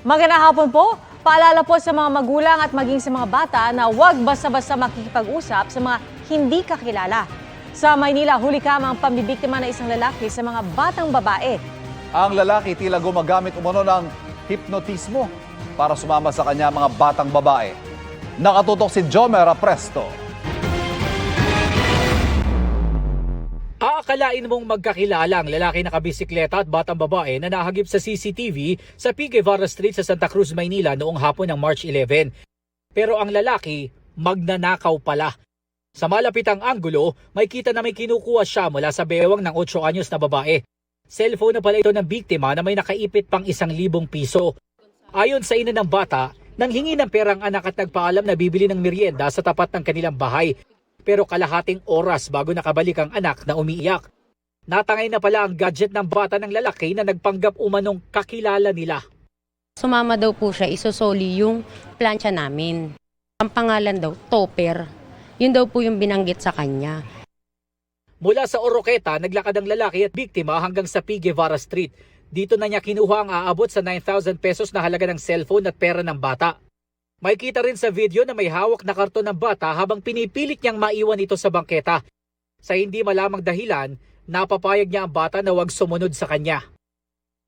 Magandang hapon po. Paalala po sa mga magulang at maging sa mga bata na huwag basta-basta makikipag-usap sa mga hindi kakilala. Sa Maynila, huli kamang pambibiktima na isang lalaki sa mga batang babae. Ang lalaki tila gumagamit umano ng hipnotismo para sumama sa kanya mga batang babae. Nakatutok si Jomer Apresto. Aakalain mong magkakilala ang lalaki nakabisikleta at batang babae na nahagip sa CCTV sa P. Guevara Street sa Santa Cruz, Maynila noong hapon ng March 11. Pero ang lalaki, magnanakaw pala. Sa malapitang anggulo, may kita na may kinukuha siya mula sa bewang ng 8 anyos na babae. Cellphone na pala ito ng biktima na may nakaipit pang 1,000 piso. Ayon sa ina ng bata, nanghingi ng perang anak at nagpaalam na bibili ng merienda sa tapat ng kanilang bahay. Pero kalahating oras bago nakabalik ang anak na umiiyak. Natangay na pala ang gadget ng bata ng lalaki na nagpanggap umanong kakilala nila. Sumama daw po siya, isosoli yung plancha namin. Ang pangalan daw, Topper. Yun daw po yung binanggit sa kanya. Mula sa Oroqueta, naglakad ang lalaki at biktima hanggang sa P. Guevara Street. Dito na niya kinuha ang aabot sa 9,000 pesos na halaga ng cellphone at pera ng bata. May kita rin sa video na may hawak na karton ng bata habang pinipilit niyang maiwan ito sa bangketa. Sa hindi malamang dahilan, napapayag niya ang bata na huwag sumunod sa kanya.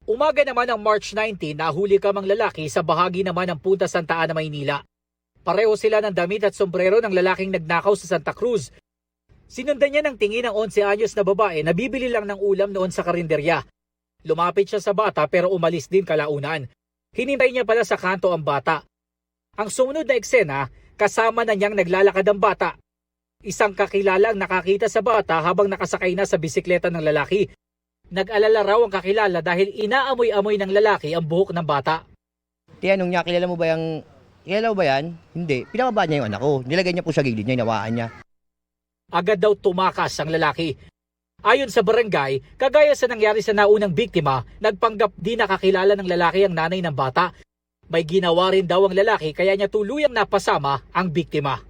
Umaga naman ng March 19, nahuli kamang lalaki sa bahagi naman ng Punta Santa Ana, Maynila. Pareho sila ng damit at sombrero ng lalaking nagnakaw sa Santa Cruz. Sinundan niya ng tingin ng 11 anyos na babae na bibili lang ng ulam noon sa karinderya. Lumapit siya sa bata pero umalis din kalaunan. Hinintay niya pala sa kanto ang bata. Ang sumunod na eksena, kasama na niyang naglalakad ang bata. Isang kakilala ang nakakita sa bata habang nakasakay na sa bisikleta ng lalaki. Nag-alala raw ang kakilala dahil inaamoy-amoy ng lalaki ang buhok ng bata. Tinanong niya, kilala mo ba yan? Hindi. Pinababa niya yung anak ko. Nilagay niya po sa gilid niya, inawaan niya. Agad daw tumakas ang lalaki. Ayon sa barangay, kagaya sa nangyari sa naunang biktima, nagpanggap di nakakilala ng lalaki ang nanay ng bata. May ginawa rin daw ang lalaki kaya niya tuluyang napasama ang biktima.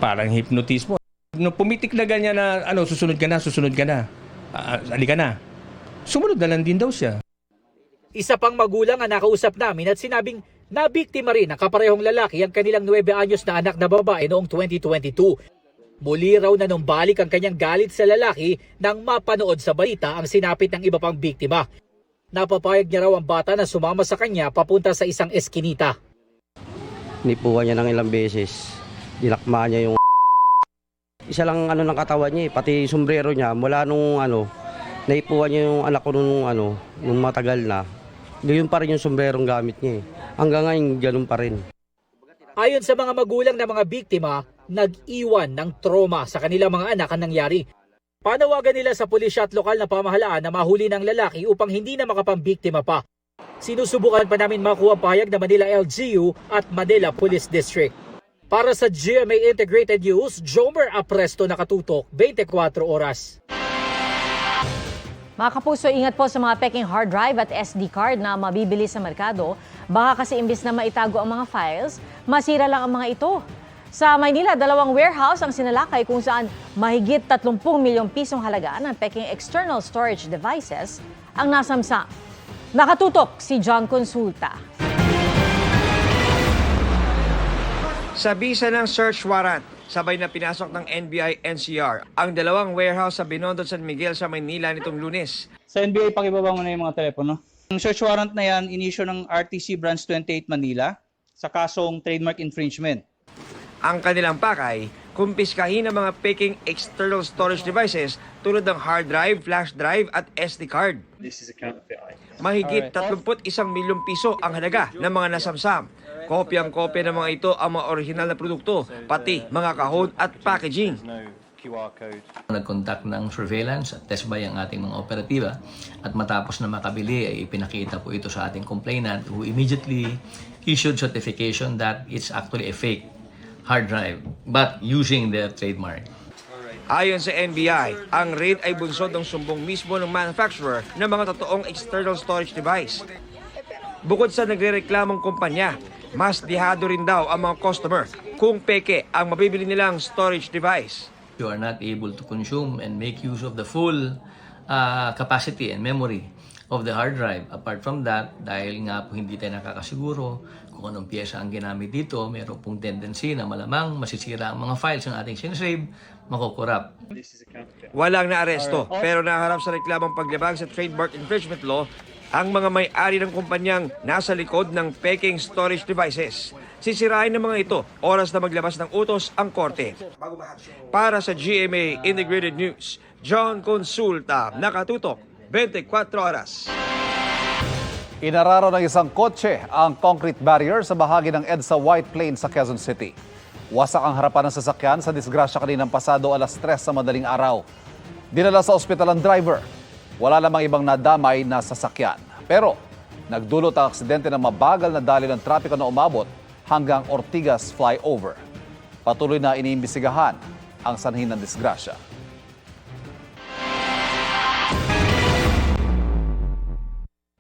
Parang hipnotismo. Nung pumitik na ganyan na, susunod ka na. Halika na. Sumunod na lang din daw siya. Isa pang magulang ang nakausap namin at sinabing nabiktima rin ang kaparehong lalaki ang kanilang 9 anyos na anak na babae noong 2022. Muli raw na numbalik ang kanyang galit sa lalaki nang mapanood sa balita ang sinapit ng iba pang biktima. Napapayag niya raw ang bata na sumama sa kanya papunta sa isang eskinita. Nipuhan niya ng ilang beses. Dinakma niya yung isa lang ng katawan niya, pati sombrero niya. Mula nung naipuhan niya yung anak ko nung matagal na. Gayon pa rin yung sombrerong gamit niya. Hanggang ngayon, ganun pa rin. Ayon sa mga magulang ng mga biktima, nag-iwan ng trauma sa kanilang mga anak ang nangyari. Panawagan nila sa pulisya at lokal na pamahalaan na mahuli ng lalaki upang hindi na makapambiktima pa. Sinusubukan pa namin makuha ang pahayag na Manila LGU at Manila Police District. Para sa GMA Integrated News, Jomer Apresto, nakatutok 24 oras. Mga kapuso, ingat po sa mga peking hard drive at SD card na mabibili sa merkado. Baka kasi imbis na maitago ang mga files, masira lang ang mga ito. Sa Maynila, 2 warehouse ang sinalakay kung saan mahigit 30 milyong pisong halaga ng peking external storage devices ang nasamsam. Nakatutok si John Consulta. Sa bisa ng search warrant, sabay na pinasok ng NBI-NCR ang 2 warehouse sa Binondo, San Miguel sa Maynila nitong Lunes. Sa NBI, pakibaba mo na yung mga telepono. Ang search warrant na yan, inisyo ng RTC Branch 28 Manila sa kasong trademark infringement. Ang kanilang pakay, kumpiskahin ang mga peking external storage devices tulad ng hard drive, flash drive at SD card. Mahigit 31 milyong piso ang halaga ng mga nasamsam. Kopyang-kopya ng mga ito ang mga orihinal na produkto, pati mga kahon at packaging. Nag-conduct ng surveillance at test by ang ating mga operatiba at matapos na makabili ay ipinakita po ito sa ating complainant who immediately issued certification that it's actually a fake hard drive but using their trademark. Ayon sa NBI, ang raid ay bunsod ng sumbong mismo ng manufacturer ng mga totoong external storage device. Bukod sa nagrereklamong kumpanya, mas dihado rin daw ang mga customer kung peke ang mabibili nilang storage device. You are not able to consume and make use of the full capacity and memory of the hard drive. Apart from that, dahil nga po hindi tayo nakakasiguro kung anong pyesa ang ginamit dito, meron pong tendency na malamang masisira ang mga files ng ating sinasave, makukurap. Walang naaresto, pero naharap sa reklamang paglabag sa trademark infringement law ang mga may-ari ng kumpanyang nasa likod ng peking storage devices. Sisirain ng mga ito, oras na maglabas ng utos ang korte. Para sa GMA Integrated News, John Consulta, nakatutok, 24 oras. Inararo ng isang kotse ang concrete barrier sa bahagi ng EDSA White Plains sa Quezon City. Wasak ang harapan ng sasakyan sa disgrasya kaninang pasado alas 3 sa madaling araw. Dinala sa ospital ang driver. Wala namang ibang nadamay na sasakyan. Pero nagdulot ang aksidente ng mabagal na daloy ng trapiko na umabot hanggang Ortigas Flyover. Patuloy na iniimbestigahan ang sanhin ng disgrasya.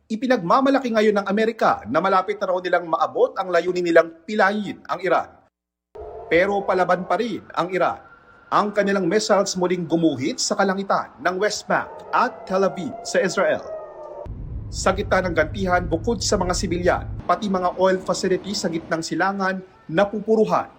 Ipinagmamalaki ngayon ng Amerika na malapit na raw nilang maabot ang layunin nilang pilayin ang Iran. Pero palaban pa rin ang Iran. Ang kanilang missiles muling gumuhit sa kalangitan ng West Bank at Tel Aviv sa Israel. Sa gitna ng gantihan, bukod sa mga sibilyan, pati mga oil facilities sa gitnang silangan napupuruhan.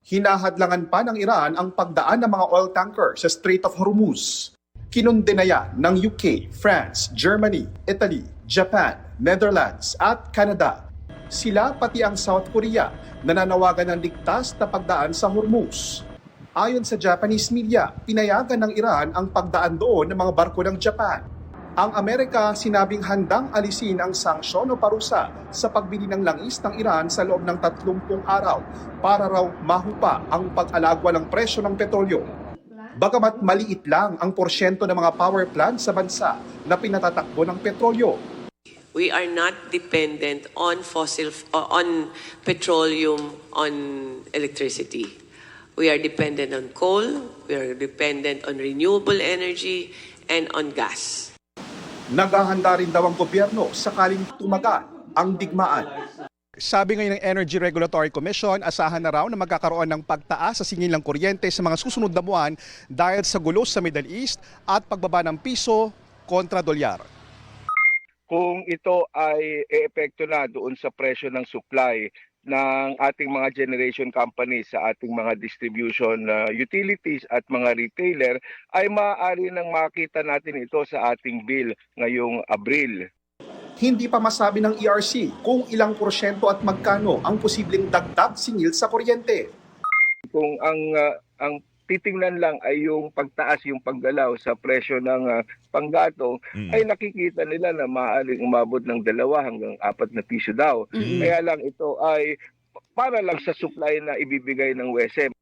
Hinahadlangan pa ng Iran ang pagdaan ng mga oil tanker sa Strait of Hormuz. Kinundenaya ng UK, France, Germany, Italy, Japan, Netherlands at Canada. Sila pati ang South Korea nananawagan ng ligtas na pagdaan sa Hormuz. Ayon sa Japanese media, pinayagan ng Iran ang pagdaan doon ng mga barko ng Japan. Ang Amerika sinabing handang alisin ang sanksyon o parusa sa pagbili ng langis ng Iran sa loob ng 30 araw para raw mahupa ang pag-alagwa ng presyo ng petrolyo. Bagamat maliit lang ang porsyento ng mga power plant sa bansa na pinatatakbo ng petrolyo. We are not dependent on petroleum, on electricity. We are dependent on coal, we are dependent on renewable energy, and on gas. Naghahanda rin daw ang gobyerno sakaling tumagal ang digmaan. Sabi ngayon ng Energy Regulatory Commission, asahan na raw na magkakaroon ng pagtaas sa singil ng kuryente sa mga susunod na buwan dahil sa gulos sa Middle East at pagbaba ng piso kontra dolyar. Kung ito ay eepekto na doon sa presyo ng supply ng ating mga generation companies sa ating mga distribution utilities at mga retailer, ay maaari nang makita natin ito sa ating bill ngayong Abril. Hindi pa masabi ng ERC kung ilang porsyento at magkano ang posibleng dagdag singil sa kuryente. Kung ang titingnan lang ay yung pagtaas, yung paggalaw sa presyo ng panggatong, ay nakikita nila na maaaring umabot ng 2 hanggang 4 na piso daw. Kaya lang ito ay para lang sa supply na ibibigay ng WESM.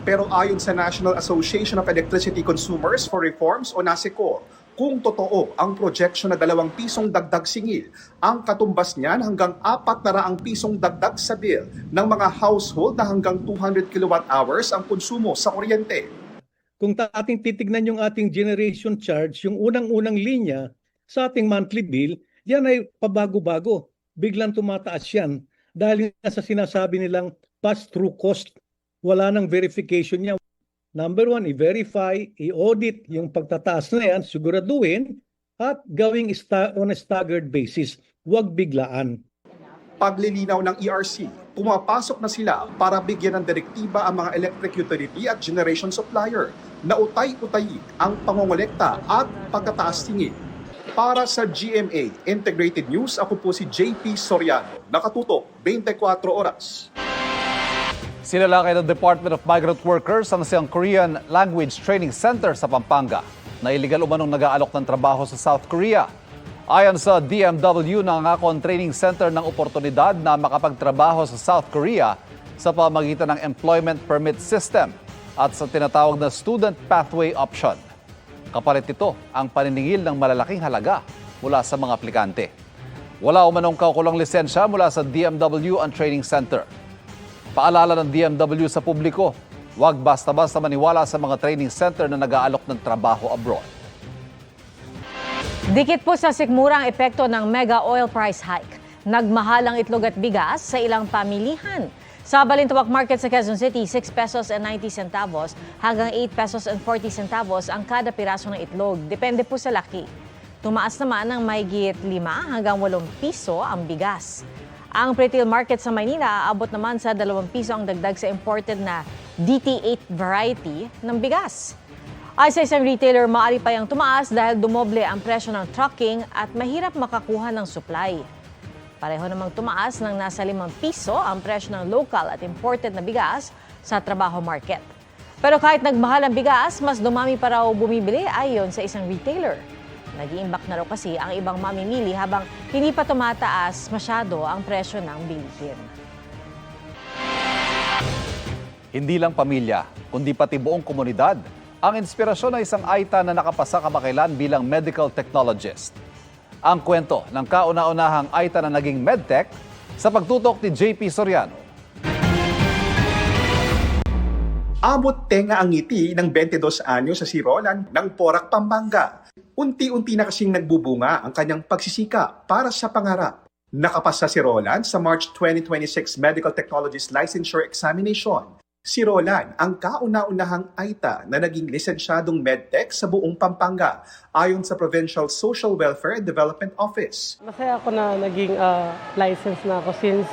Pero ayon sa National Association of Electricity Consumers for Reforms o NASECO, kung totoo ang projection na 2 pisong dagdag singil, ang katumbas niyan hanggang 400 pisong dagdag sa bill ng mga household na hanggang 200 kilowatt-hours ang konsumo sa kuryente. Kung ating titignan yung ating generation charge, yung unang-unang linya sa ating monthly bill, yan ay pabago-bago. Biglang tumataas yan dahil sa sinasabi nilang pass-through cost. Wala nang verification niya. Number 1, i-verify, i-audit yung pagtataas na yan, siguraduhin at gawing on a staggered basis. Huwag biglaan. Paglilinaw ng ERC, pumapasok na sila para bigyan ng direktiba ang mga electric utility at generation supplier na utay-utayin ang pangongolekta at pagtataas singil. Para sa GMA Integrated News, ako po si JP Soriano. Nakatutok, 24 oras. Sinalakay ng Department of Migrant Workers ang siyang Korean Language Training Center sa Pampanga na iligal umanong nag-aalok ng trabaho sa South Korea. Ayon sa DMW, nangako ang training center ng oportunidad na makapagtrabaho sa South Korea sa pamamagitan ng Employment Permit System at sa tinatawag na Student Pathway Option. Kapalit ito ang paniningil ng malalaking halaga mula sa mga aplikante. Wala umanong kaukulang lisensya mula sa DMW ang training center. Paalala ng DMW sa publiko, huwag basta-basta maniwala sa mga training center na nag-aalok ng trabaho abroad. Dikit po sa sikmura ang epekto ng mega oil price hike. Nagmahal ang itlog at bigas sa ilang pamilihan. Sa Balintawak Market sa Quezon City, 6 pesos and 90 centavos hanggang 8 pesos and 40 centavos ang kada piraso ng itlog. Depende po sa laki. Tumaas naman ng mahigit 5 hanggang 8 piso ang bigas. Ang retail market sa Maynila aabot naman sa 2 piso ang dagdag sa imported na DT8 variety ng bigas. Ay sa isang retailer, maaari pa yang tumaas dahil dumoble ang presyo ng trucking at mahirap makakuha ng supply. Pareho namang tumaas ng nasa 5 piso ang presyo ng local at imported na bigas sa trabaho market. Pero kahit nagmahal ang bigas, mas dumami pa raw bumibili ayon sa isang retailer. Nag-iimbak na raw kasi ang ibang mamimili habang hindi pa tumataas masyado ang presyo ng bilihin. Hindi lang pamilya, kundi pati buong komunidad ang inspirasyon ng isang Aita na nakapasa kamakailan bilang medical technologist. Ang kwento ng kauna-unahang Aita na naging medtech sa pagtutok ni JP Soriano. Abot tenga ang ngiti ng 22 anyo sa si Roland ng Porac, Pampanga. Unti-unti na kasing nagbubunga ang kanyang pagsisikap para sa pangarap. Nakapasa si Roland sa March 2026 Medical Technologist Licensure Examination. Si Roland ang kauna-unahang Aita na naging lisensyadong medtech sa buong Pampanga ayon sa Provincial Social Welfare and Development Office. Masaya ako na naging license na ako since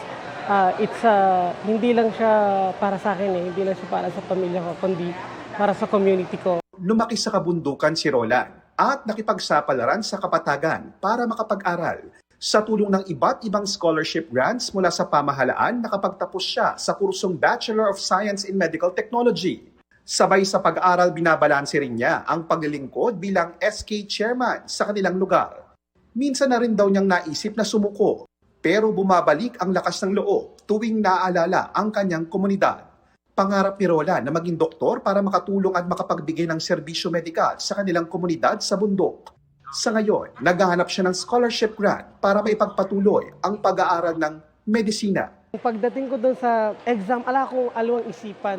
hindi lang siya para sa akin hindi lang siya para sa pamilya ko kundi para sa community ko. Lumaki sa kabundukan si Roland at nakipagsapalaran sa kapatagan para makapag-aral. Sa tulong ng iba't ibang scholarship grants mula sa pamahalaan, nakapagtapos siya sa kursong Bachelor of Science in Medical Technology. Sabay sa pag-aaral, binabalanse rin niya ang paglilingkod bilang SK chairman sa kanilang lugar. Minsan na rin daw niyang naisip na sumuko, pero bumabalik ang lakas ng loob tuwing naaalala ang kanyang komunidad. Pangarap ni Roland na maging doktor para makatulong at makapagbigay ng serbisyo medikal sa kanilang komunidad sa bundok. Sa ngayon, naghahanap siya ng scholarship grant para maipagpatuloy ang pag-aaral ng medisina. Pagdating ko doon sa exam, ala kong alawang isipan,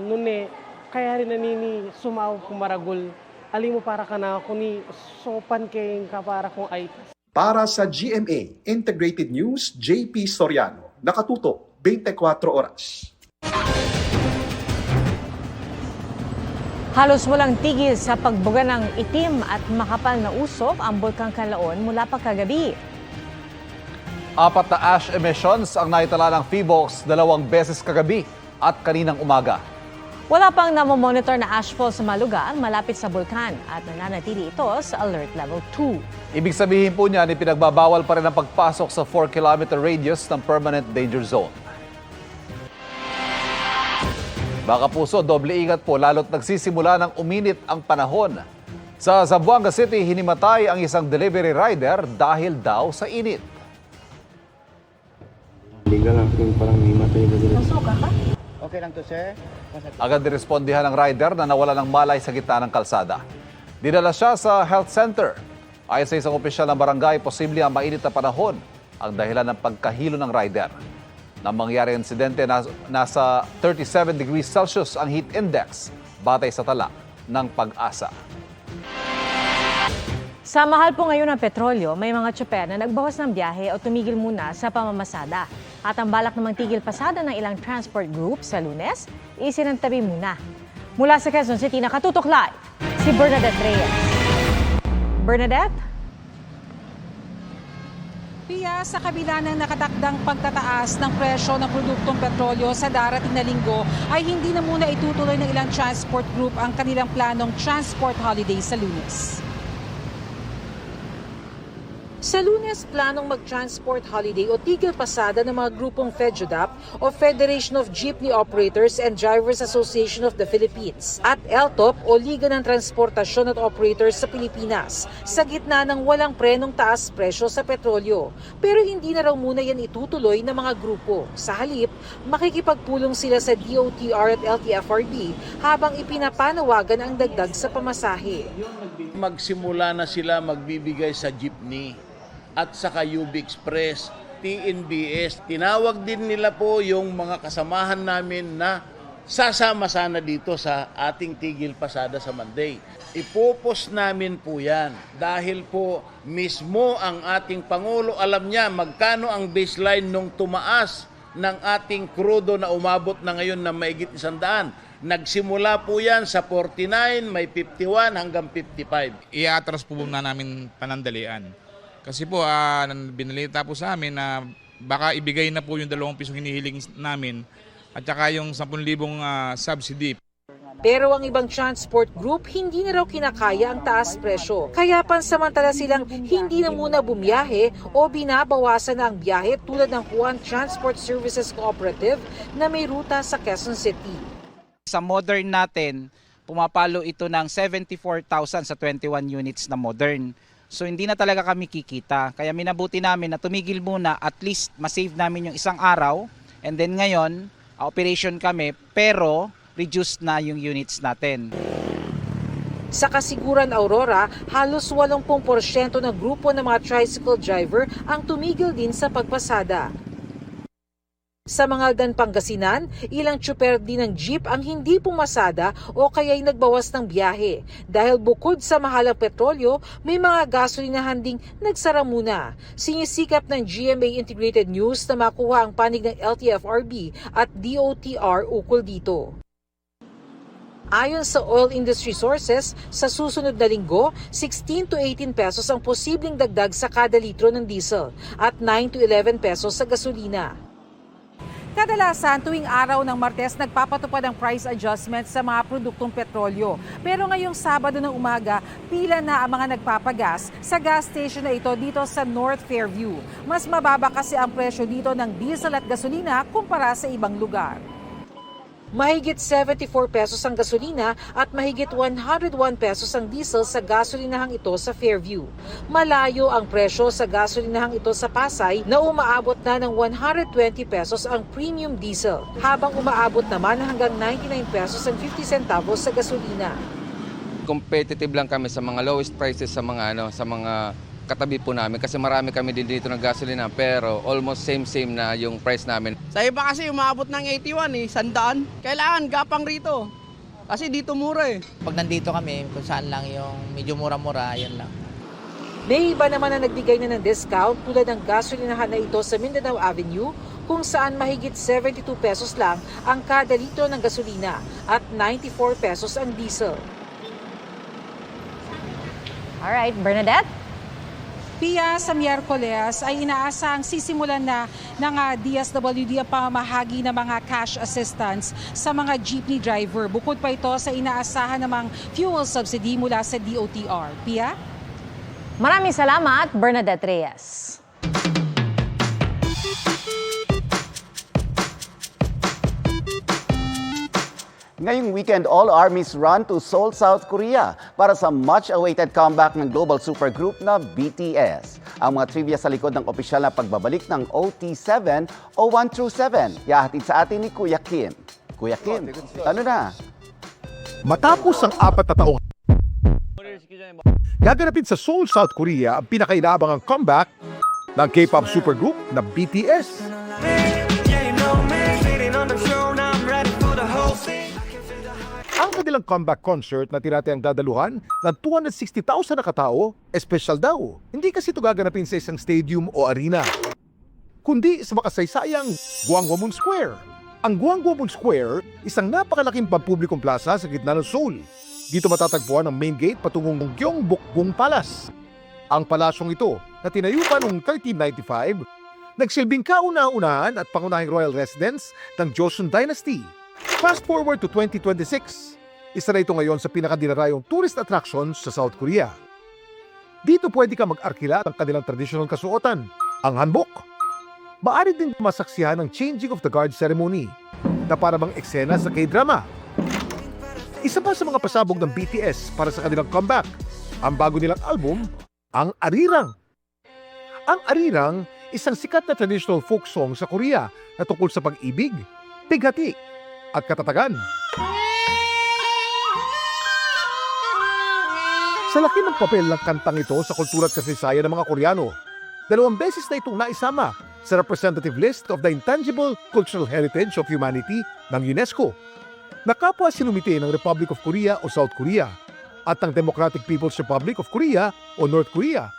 kaya rin nanini sumaw kumaragol. Alim mo para ka na ako ni sopan kayong kapara kong Aita. Para sa GMA Integrated News, JP Soriano, nakatutok 24 oras. Halos walang tigil sa pagbuga ng itim at makapal na usok ang Bulkang Kanlaon mula pa kagabi. 4 na ash emissions ang naitala ng PHIVOLCS 2 beses kagabi at kaninang umaga. Wala pang namomonitor na ashfall sa mga lugar malapit sa bulkan at nananatili ito sa Alert Level 2. Ibig sabihin po niyan, ipinagbabawal pa rin ang pagpasok sa 4-kilometer radius ng Permanent Danger Zone. Baka puso, doble ingat po lalo't nagsisimula ng uminit ang panahon. Sa Zamboanga City, hinimatay ang isang delivery rider dahil daw sa init. Liga lang, parang himatay ba dito? Okay lang to, sir. Agad nirespondihan ng rider na nawala ng malay sa gitna ng kalsada. Dinala siya sa health center. Ayon sa isang opisyal ng barangay, posible ang mainit na panahon ang dahilan ng pagkahilo ng rider. Nang mangyari ang insidente, nasa 37 degrees Celsius ang heat index batay sa tala ng Pag-asa. Sa mahal po ngayon ng petrolyo, may mga tsoper na nagbawas ng biyahe o tumigil muna sa pamamasada. At ang balak namang tigil pasada ng ilang transport group sa Lunes, isinantabi muna. Mula sa Quezon City, nakatutok live si Bernadette Reyes. Bernadette? Pia, sa kabila ng nakatakdang pagtataas ng presyo ng produktong petrolyo sa darating na linggo, ay hindi na muna itutuloy ng ilang transport group ang kanilang planong transport holiday sa Lunes. Sa Lunes, planong mag-transport holiday o tigil pasada ng mga grupong FEDJUDAP o Federation of Jeepney Operators and Drivers Association of the Philippines at LTOP o Liga ng Transportasyon at Operators sa Pilipinas sa gitna ng walang prenong taas presyo sa petrolyo. Pero hindi na raw muna yan itutuloy ng mga grupo. Sa halip, makikipagpulong sila sa DOTR at LTFRB habang ipinapanawagan ang dagdag sa pamasahe. Magsimula na sila magbibigay sa jeepney at saka UB Express, TNBS. Tinawag din nila po yung mga kasamahan namin na sasama sana dito sa ating tigil pasada sa Monday. Ipopos namin po yan dahil po mismo ang ating Pangulo alam niya magkano ang baseline nung tumaas ng ating krudo na umabot na ngayon na maigit 100. Nagsimula po yan sa 49, may 51 hanggang 55. I-atras po na namin panandalian. Kasi po, binalita po sa amin na baka ibigay na po yung 2 pisong hinihiling namin at saka yung 10,000 subsidy. Pero ang ibang transport group hindi na raw kinakaya ang taas presyo. Kaya pansamantala silang hindi na muna bumiyahe o binabawasan na ang biyahe tulad ng Juan Transport Services Cooperative na may ruta sa Quezon City. Sa modern natin, pumapalo ito ng 74,000 sa 21 units na modern. So hindi na talaga kami kikita. Kaya minabuti namin na tumigil muna, at least masave namin yung isang araw. And then ngayon, operation kami pero reduced na yung units natin. Sa Kasiguran Aurora, halos 80% ng grupo ng mga tricycle driver ang tumigil din sa pagpasada. Sa Mangaldan, Pangasinan, ilang tsuper din ng jeep ang hindi pumasada o kaya'y nagbawas ng biyahe. Dahil bukod sa mahalang petrolyo, may mga gasolinahan ding nagsara muna. Sinisikap ng GMA Integrated News na makuha ang panig ng LTFRB at DOTR ukol dito. Ayon sa oil industry sources, sa susunod na linggo, 16 to 18 pesos ang posibleng dagdag sa kada litro ng diesel at 9 to 11 pesos sa gasolina. Kadalasan tuwing araw ng Martes nagpapatupad ang price adjustment sa mga produktong petrolyo. Pero ngayong Sabado ng umaga, pila na ang mga nagpapagas sa gas station na ito dito sa North Fairview. Mas mababa kasi ang presyo dito ng diesel at gasolina kumpara sa ibang lugar. Mahigit 74 pesos ang gasolina at mahigit 101 pesos ang diesel sa gasolinahang ito sa Fairview. Malayo ang presyo sa gasolinahang ito sa Pasay na umaabot na ng 120 pesos ang premium diesel, habang umaabot naman hanggang 99 pesos ang 50 centavos sa gasolina. Competitive lang kami sa mga lowest prices sa mga katabi po namin kasi marami kami din dito ng gasolina pero almost same na yung price namin. Sa iba kasi umabot ng 81 100. Kailangan gapang rito kasi dito mura eh. Pag nandito kami kung saan lang yung medyo mura-mura, yan lang. May iba naman na nagbigay na ng discount tulad ng gasolinahan na ito sa Mindanao Avenue kung saan mahigit 72 pesos lang ang kada litro ng gasolina at 94 pesos ang diesel. Alright, Bernadette? Pia, sa Miyerkules ay inaasahang sisimulan na ng DSWD ang pamamahagi ng mga cash assistance sa mga jeepney driver. Bukod pa ito sa inaasahan namang fuel subsidy mula sa DOTR. Pia? Maraming salamat, Bernadette Reyes. Ngayong weekend, all armies run to Seoul, South Korea para sa much-awaited comeback ng global supergroup na BTS. Ang mga trivia sa likod ng opisyal na pagbabalik ng OT7 o 1 through 7, yahatid sa atin ni Kuya Kim. Kuya Kim, ano na? Matapos ang 4 na taong gaganapin sa Seoul, South Korea ang pinakainabangang comeback ng K-pop supergroup na BTS. Ang kanilang comeback concert na tinatayang dadaluhan ng 260,000 na katao, espesyal daw. Hindi kasi ito gaganapin sa isang stadium o arena, kundi sa makasaysayang Gwanghwamun Square. Ang Gwanghwamun Square, isang napakalaking pampublikong plaza sa gitna ng Seoul. Dito matatagpuan ang main gate patungong Gyeongbokgung Palace. Ang palasyong ito, na tinayo pa noong 1395, nagsilbing kauna-unahan at pangunahing royal residence ng Joseon Dynasty. Fast forward to 2026, isa na ito ngayon sa pinakadinarayong tourist attraction sa South Korea. Dito pwede ka mag-arkila ng kanilang traditional kasuotan, ang hanbok. Maaari din masaksihan ang changing of the guard ceremony na para bang eksena sa K-drama. Isa pa sa mga pasabog ng BTS para sa kanilang comeback, ang bago nilang album, ang Arirang. Ang Arirang, isang sikat na traditional folk song sa Korea na tungkol sa pag-ibig, bighati, at katatagan. Sa laki ng papel ng kantang ito sa kultura at kasaysayan ng mga Koreano, 2 beses na itong naisama sa representative list of the Intangible Cultural Heritage of Humanity ng UNESCO. Nakapwa sinumite ng Republic of Korea o South Korea at ng Democratic People's Republic of Korea o North Korea.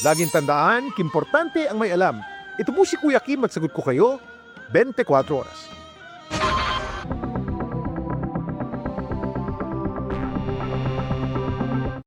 Laging tandaan, importante ang may alam. Ito po si Kuya Kim, magsagot ko kayo 24 oras.